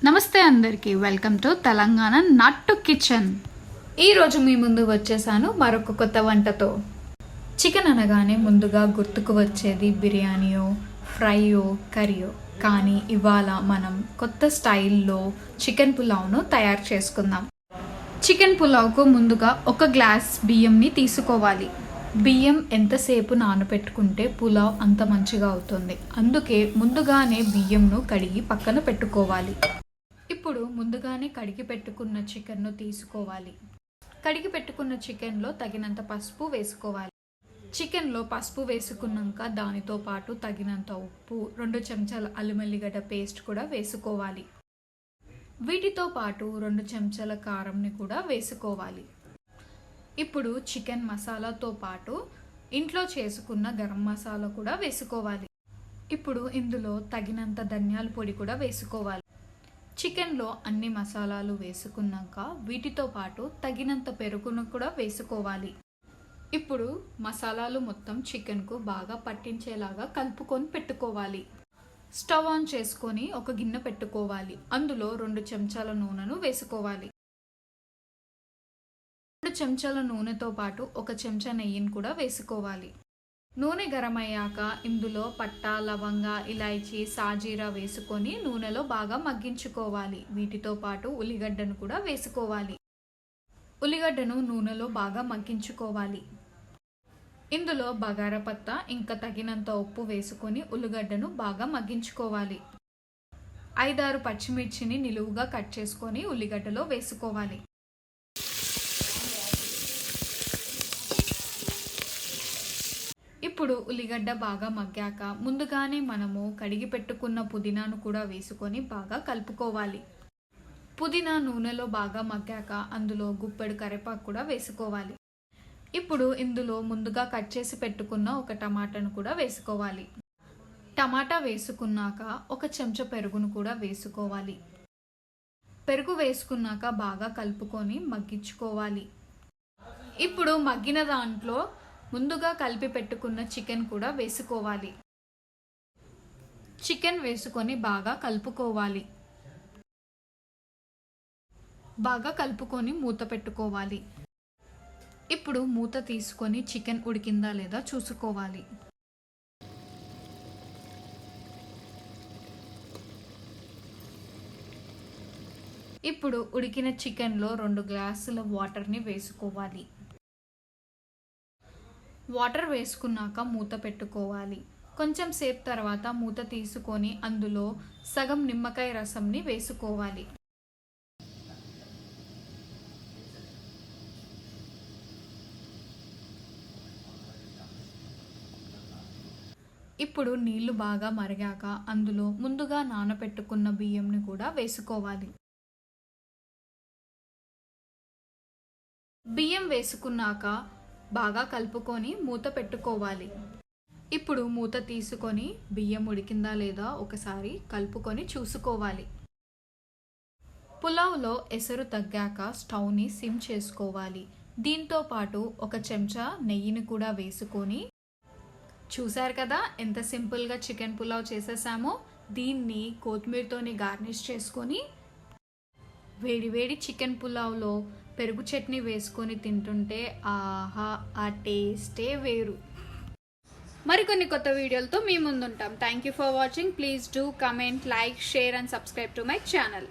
నమస్తే అందరికీ, welcome to Telangana నాటు కిచెన్. ఈరోజు మీ ముందు వచ్చేసాను మరొక కొత్త వంటతో. చికెన్ అనగానే ముందుగా గుర్తుకు వచ్చేది బిర్యానీయో, ఫ్రైయో, కర్రీయో. కానీ ఇవాళ మనం కొత్త స్టైల్లో చికెన్ పులావ్ను తయారు చేసుకుందాం. చికెన్ పులావ్కు ముందుగా 1 గ్లాస్ బియ్యంని తీసుకోవాలి. బియ్యం ఎంతసేపు నానబెట్టుకుంటే పులావ్ అంత మంచిగా అవుతుంది. అందుకే ముందుగానే బియ్యంను కడిగి పక్కన పెట్టుకోవాలి. ఇప్పుడు ముందుగానే కడిగి పెట్టుకున్న చికెన్ను తీసుకోవాలి. కడిగి పెట్టుకున్న చికెన్లో తగినంత పసుపు వేసుకోవాలి. చికెన్లో పసుపు వేసుకున్నాక దానితో పాటు తగినంత ఉప్పు, 2 చెంచాల అల్లం వెల్లిగడ్డ పేస్ట్ కూడా వేసుకోవాలి. వీటితో పాటు 2 చెంచాల కారంని కూడా వేసుకోవాలి. ఇప్పుడు చికెన్ మసాలాతో పాటు ఇంట్లో చేసుకున్న గరం మసాలా కూడా వేసుకోవాలి. ఇప్పుడు ఇందులో తగినంత ధనియాల పొడి కూడా వేసుకోవాలి. చికెన్లో అన్ని మసాలాలు వేసుకున్నాక వీటితో పాటు తగినంత పెరుగును కూడా వేసుకోవాలి. ఇప్పుడు మసాలాలు మొత్తం చికెన్కు బాగా పట్టించేలాగా కలుపుకొని పెట్టుకోవాలి. స్టవ్ ఆన్ చేసుకొని ఒక గిన్నె పెట్టుకోవాలి. అందులో 2 చెంచాల నూనెను వేసుకోవాలి. 2 చెంచాల నూనెతో పాటు 1 చెంచా నెయ్యిని కూడా వేసుకోవాలి. నూనె గరం అయ్యాక ఇందులో పట్టా, లవంగ, ఇలాచీ, సాజీరా వేసుకొని నూనెలో బాగా మగ్గించుకోవాలి. వీటితో పాటు ఉల్లిగడ్డను కూడా వేసుకోవాలి. ఉల్లిగడ్డను నూనెలో బాగా మగ్గించుకోవాలి. ఇందులో బగారా పత్తా ఇంకా తగినంత ఉప్పు వేసుకొని ఉల్లిగడ్డను బాగా మగ్గించుకోవాలి. 5-6 పచ్చిమిర్చిని నిలువుగా కట్ చేసుకొని ఉల్లిగడ్డలో వేసుకోవాలి. ఇప్పుడు ఉల్లిగడ్డ బాగా మగ్గాక ముందుగానే మనము కడిగి పెట్టుకున్న పుదీనాను కూడా వేసుకొని బాగా కలుపుకోవాలి. పుదీనా నూనెలో బాగా మగ్గాక అందులో గుప్పెడు కరివేపాకు కూడా వేసుకోవాలి. ఇప్పుడు ఇందులో ముందుగా కట్ చేసి పెట్టుకున్న 1 టమాటాను కూడా వేసుకోవాలి. టమాటా వేసుకున్నాక 1 చెంచా పెరుగును కూడా వేసుకోవాలి. పెరుగు వేసుకున్నాక బాగా కలుపుకొని మగ్గించుకోవాలి. ఇప్పుడు మగ్గిన దాంట్లో ముందుగా కలిపి పెట్టుకున్న చికెన్ కూడా వేసుకోవాలి. చికెన్ వేసుకొని బాగా కలుపుకోవాలి. బాగా కలుపుకొని మూత పెట్టుకోవాలి. ఇప్పుడు మూత తీసుకొని చికెన్ ఉడికిందా లేదా చూసుకోవాలి. ఇప్పుడు ఉడికిన చికెన్లో 2 గ్లాసుల వాటర్ని వేసుకోవాలి. వాటర్ వేసుకున్నాక మూత పెట్టుకోవాలి. కొంచెం సేపు తర్వాత మూత తీసుకొని అందులో సగం నిమ్మకాయ రసంని వేసుకోవాలి. ఇప్పుడు నీళ్లు బాగా మరిగాక అందులో ముందుగా నానబెట్టుకున్న బియ్యంని కూడా వేసుకోవాలి. బియ్యం వేసుకున్నాక బాగా కలుపుకొని మూత పెట్టుకోవాలి. ఇప్పుడు మూత తీసుకొని బియ్యం ఉడికిందా లేదా ఒకసారి కలుపుకొని చూసుకోవాలి. పులావ్లో ఎసరు తగ్గాక స్టవ్ని సిమ్ చేసుకోవాలి. దీంతో పాటు 1 చెంచా నెయ్యిని కూడా వేసుకొని, చూసారు కదా ఎంత సింపుల్గా చికెన్ పులావ్ చేసేసామో. దీన్ని కొత్తిమీరతోని గార్నిష్ చేసుకొని వేడి వేడి చికెన్ పులావ్లో పెరుగు చట్నీ వేసుకొని తింటుంటే ఆహా, ఆ టేస్టే వేరు. మరికొన్ని కొత్త వీడియోలతో మీ ముందుంటాం. Thank you for watching. Please do comment, like, share and subscribe to my channel.